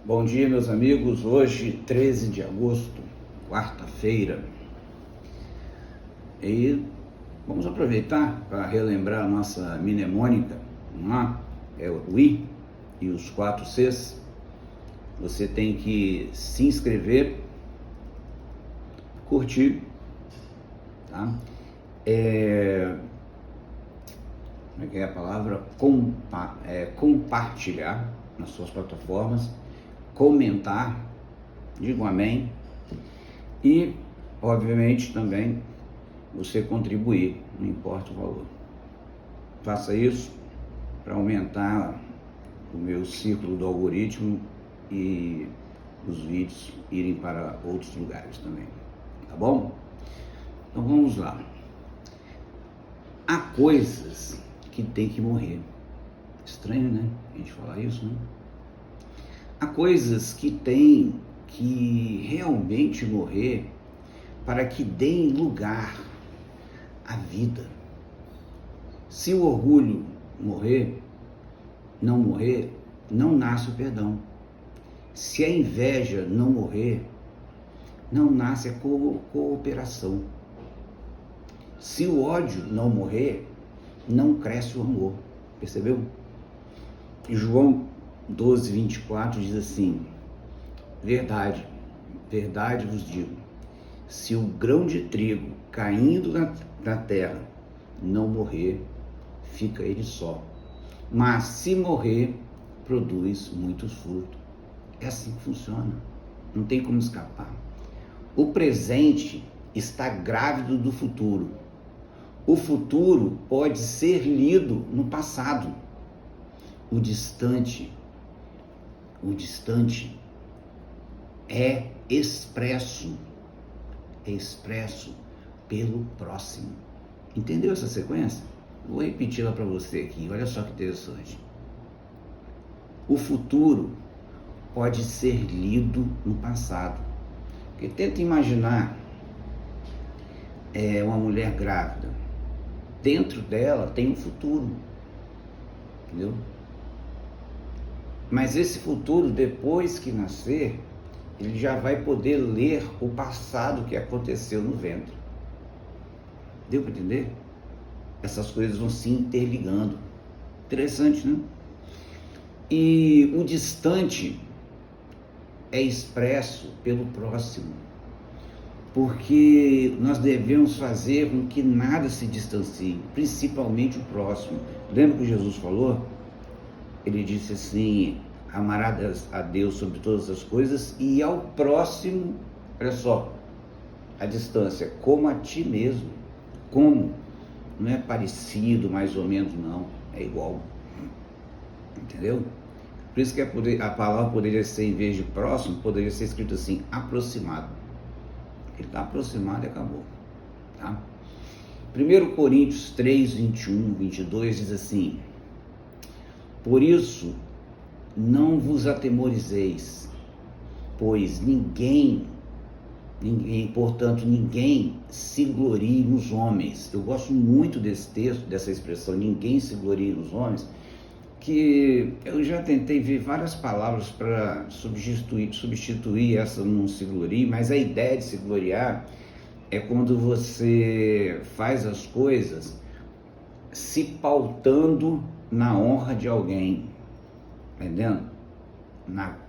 Bom dia, meus amigos. Hoje, 13 de agosto, quarta-feira, e vamos aproveitar para relembrar a nossa mnemônica, não é? O I e os 4 Cs. Você tem que se inscrever, curtir, tá? Como é que é a palavra? Compartilhar nas suas plataformas, comentar, diga um amém, e obviamente também você contribuir, não importa o valor. Faça isso para aumentar o meu ciclo do algoritmo e os vídeos irem para outros lugares também, tá bom? Então vamos lá. Há coisas que tem que morrer. Estranho, né? A gente falar isso, né? Há coisas que tem que realmente morrer para que deem lugar à vida. Se o orgulho não morrer, não nasce o perdão. Se a inveja não morrer, não nasce a cooperação. Se o ódio não morrer, não cresce o amor. Percebeu? E João 12:24 diz assim: verdade, verdade vos digo, se o grão de trigo caindo na terra não morrer, fica ele só, mas se morrer, produz muitos frutos. É assim que funciona, não tem como escapar. O presente está grávido do futuro. O futuro pode ser lido no passado. O distante é expresso pelo próximo. Entendeu essa sequência? Vou repeti-la para você aqui, olha só que interessante. O futuro pode ser lido no passado. Porque tenta imaginar uma mulher grávida. Dentro dela tem um futuro, entendeu? Mas esse futuro, depois que nascer, ele já vai poder ler o passado que aconteceu no ventre. Deu para entender? Essas coisas vão se interligando. Interessante, né? E o distante é expresso pelo próximo, porque nós devemos fazer com que nada se distancie, principalmente o próximo. Lembra que Jesus falou? Ele disse assim: amarás a Deus sobre todas as coisas e ao próximo, olha só, a distância, como a ti mesmo. Como? Não é parecido, mais ou menos, não, é igual. Entendeu? Por isso que a palavra poderia ser, em vez de próximo, poderia ser escrito assim: aproximado. Ele está aproximado e acabou, tá? 1 Coríntios 3:21-22 diz assim: por isso não vos atemorizeis, pois portanto, ninguém se glorie nos homens. Eu gosto muito desse texto, dessa expressão, ninguém se glorie nos homens, que eu já tentei ver várias palavras para substituir essa não se glorie, mas a ideia de se gloriar é quando você faz as coisas se pautando na honra de alguém, entendendo?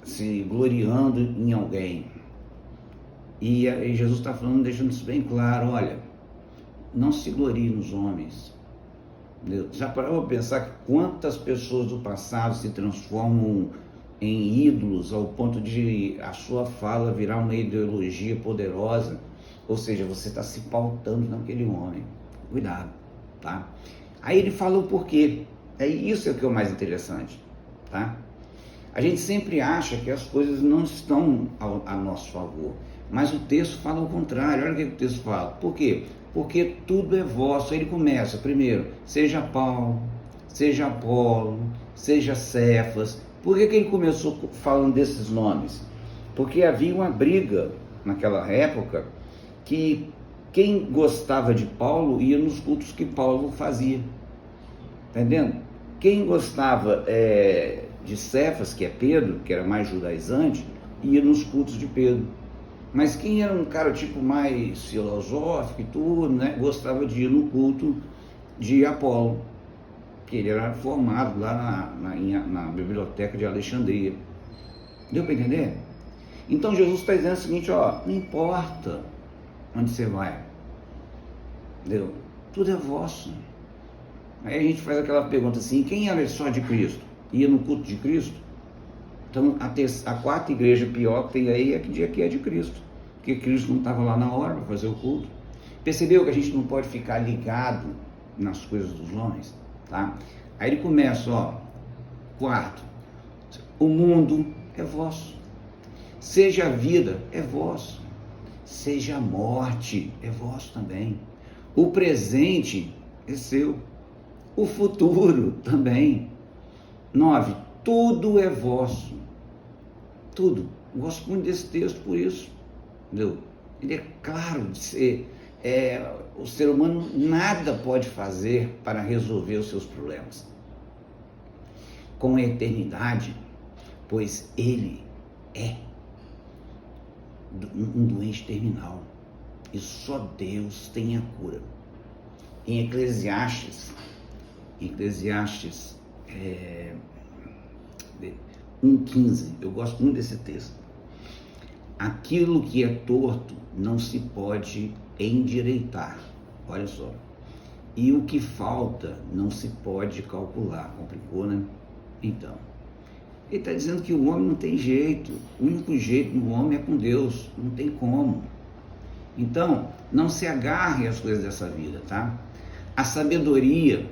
Se gloriando em alguém. E Jesus está falando, deixando isso bem claro: olha, não se glorie nos homens. Já parou para pensar que quantas pessoas do passado se transformam em ídolos ao ponto de a sua fala virar uma ideologia poderosa? Ou seja, você está se pautando naquele homem. Cuidado, tá? Aí ele fala o porquê. Isso o que é o mais interessante, tá? A gente sempre acha que as coisas não estão a nosso favor, mas o texto fala o contrário. Olha o que o texto fala. Por quê? Porque tudo é vosso. Aí ele começa, primeiro, seja Paulo, seja Apolo, seja Cefas. Por que ele começou falando desses nomes? Porque havia uma briga naquela época que quem gostava de Paulo ia nos cultos que Paulo fazia. Entendendo? Quem gostava de Cefas, que é Pedro, que era mais judaizante, ia nos cultos de Pedro. Mas quem era um cara tipo mais filosófico e tudo, né, gostava de ir no culto de Apolo, que ele era formado lá na biblioteca de Alexandria. Deu para entender? Então Jesus está dizendo o seguinte, ó, não importa onde você vai, entendeu? Tudo é vosso. Aí a gente faz aquela pergunta assim, quem era só de Cristo? Ia no culto de Cristo? Então a quarta igreja pior que tem aí é que é de Cristo, porque Cristo não estava lá na hora para fazer o culto. Percebeu que a gente não pode ficar ligado nas coisas dos homens, tá? Aí ele começa, ó, quarto, o mundo é vosso, seja a vida é vosso, seja a morte é vosso também, o presente é seu, o futuro também. 9, tudo é vosso, tudo. Eu gosto muito desse texto por isso, entendeu? Ele é claro de ser, o ser humano nada pode fazer para resolver os seus problemas com a eternidade, pois ele é um doente terminal e só Deus tem a cura. Em Eclesiastes 1,15, eu gosto muito desse texto. Aquilo que é torto não se pode endireitar, olha só, e o que falta não se pode calcular. Complicou, né? Então, ele está dizendo que o homem não tem jeito, o único jeito do homem é com Deus, não tem como. Então, não se agarre às coisas dessa vida, tá? A sabedoria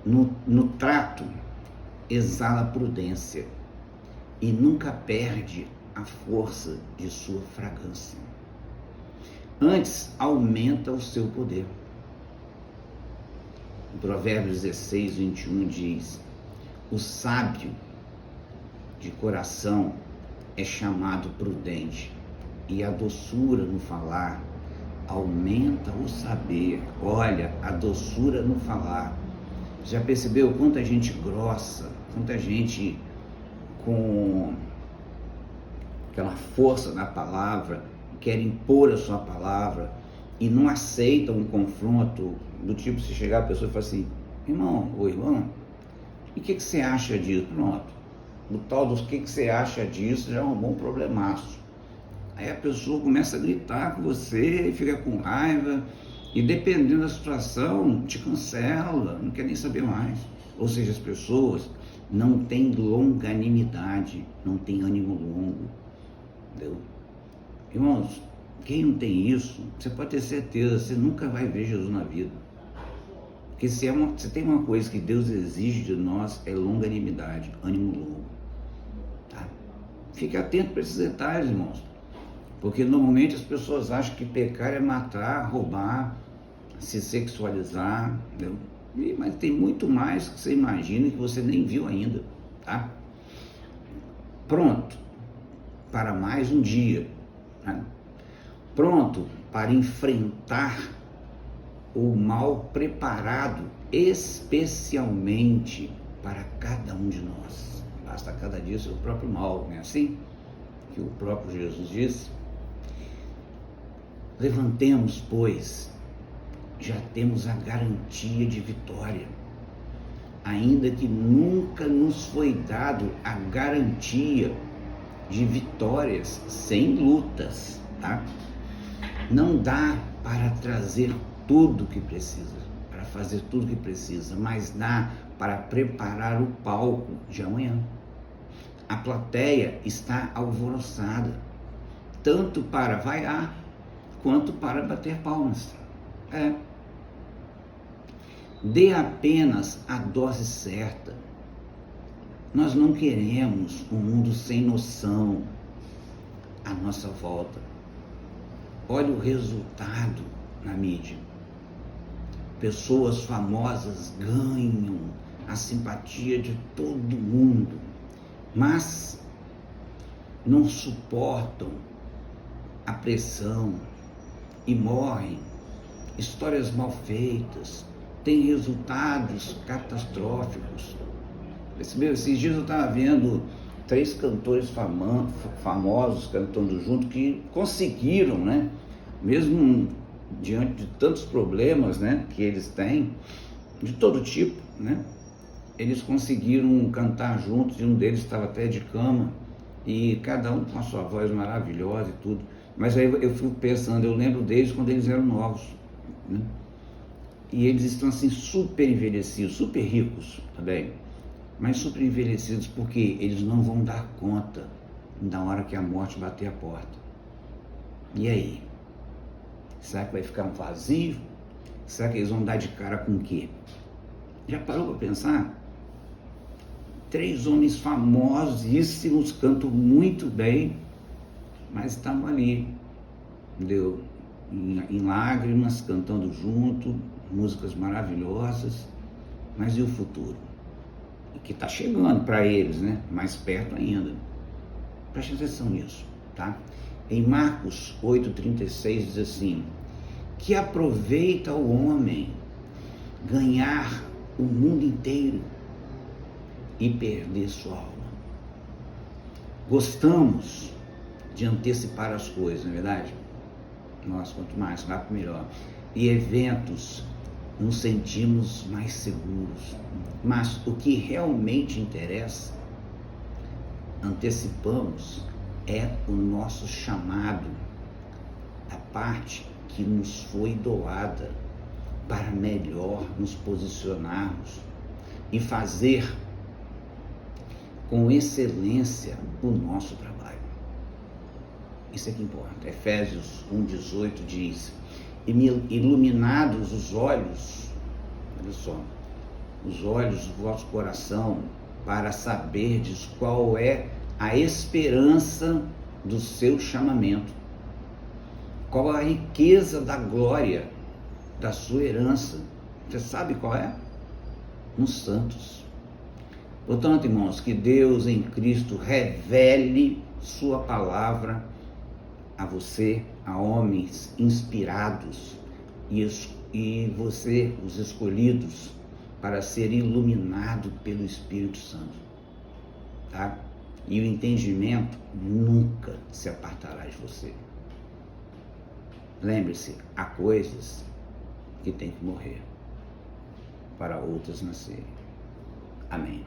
no trato exala prudência e nunca perde a força de sua fragrância. Antes, aumenta o seu poder. O Provérbios 16, 21 diz: o sábio de coração é chamado prudente, e a doçura no falar aumenta o saber. Olha, a doçura no falar. Já percebeu quanta gente grossa, quanta gente com aquela força na palavra, quer impor a sua palavra e não aceita um confronto do tipo, se chegar a pessoa e falar assim, irmão ou irmã, e o que você acha disso? Pronto, o tal do que você acha disso já é um bom problemaço. Aí a pessoa começa a gritar com você e fica com raiva e dependendo da situação te cancela, não quer nem saber mais. Ou seja, as pessoas não têm longanimidade, não têm ânimo longo, entendeu? Irmãos, quem não tem isso, você pode ter certeza, você nunca vai ver Jesus na vida. Porque se tem uma coisa que Deus exige de nós, é longanimidade, ânimo longo. Tá? Fique atento para esses detalhes, irmãos. Porque normalmente as pessoas acham que pecar é matar, roubar, se sexualizar, entendeu? Mas tem muito mais que você imagina que você nem viu ainda, tá? Pronto para mais um dia, né? Pronto para enfrentar o mal preparado especialmente para cada um de nós. Basta cada dia o seu próprio mal, não é assim que o próprio Jesus disse? Levantemos, pois, já temos a garantia de vitória, ainda que nunca nos foi dado a garantia de vitórias sem lutas, tá? Não dá para trazer tudo que precisa, para fazer tudo que precisa, mas dá para preparar o palco de amanhã. A plateia está alvoroçada, tanto para vaiar, quanto para bater palmas. Dê apenas a dose certa. Nós não queremos um mundo sem noção à nossa volta. Olha o resultado na mídia. Pessoas famosas ganham a simpatia de todo mundo, mas não suportam a pressão e morrem. Histórias mal feitas têm resultados catastróficos. Esses dias eu estava vendo 3 cantores famosos cantando junto que conseguiram, né? Mesmo diante de tantos problemas, né, que eles têm, de todo tipo, né? Eles conseguiram cantar juntos, e um deles estava até de cama, e cada um com a sua voz maravilhosa e tudo. Mas aí eu fico pensando, eu lembro deles quando eles eram novos, né? E eles estão assim super envelhecidos, super ricos também, mas super envelhecidos porque eles não vão dar conta na hora que a morte bater a porta. E aí? Será que vai ficar um vazio? Será que eles vão dar de cara com o quê? Já parou para pensar? 3 homens famosíssimos, cantam muito bem, mas estavam ali, entendeu? Em lágrimas, cantando junto, músicas maravilhosas, mas e o futuro? Que está chegando para eles, né? Mais perto ainda. Preste atenção nisso, tá? Em Marcos 8,36 diz assim: que aproveita o homem ganhar o mundo inteiro e perder sua alma. Gostamos de antecipar as coisas, não é verdade? Nós, quanto mais rápido, melhor. E eventos, nos sentimos mais seguros. Mas o que realmente interessa, antecipamos, é o nosso chamado, a parte que nos foi doada para melhor nos posicionarmos e fazer com excelência o nosso trabalho. Isso é que importa. Efésios 1,18 diz: iluminados os olhos, olha só, os olhos do vosso coração, para saberdes qual é a esperança do seu chamamento, qual a riqueza da glória da sua herança. Você sabe qual é? Nos santos. Portanto, irmãos, que Deus em Cristo revele sua palavra a você, a homens inspirados, e você, os escolhidos, para ser iluminado pelo Espírito Santo, tá? E o entendimento nunca se apartará de você. Lembre-se, há coisas que têm que morrer para outras nascerem. Amém.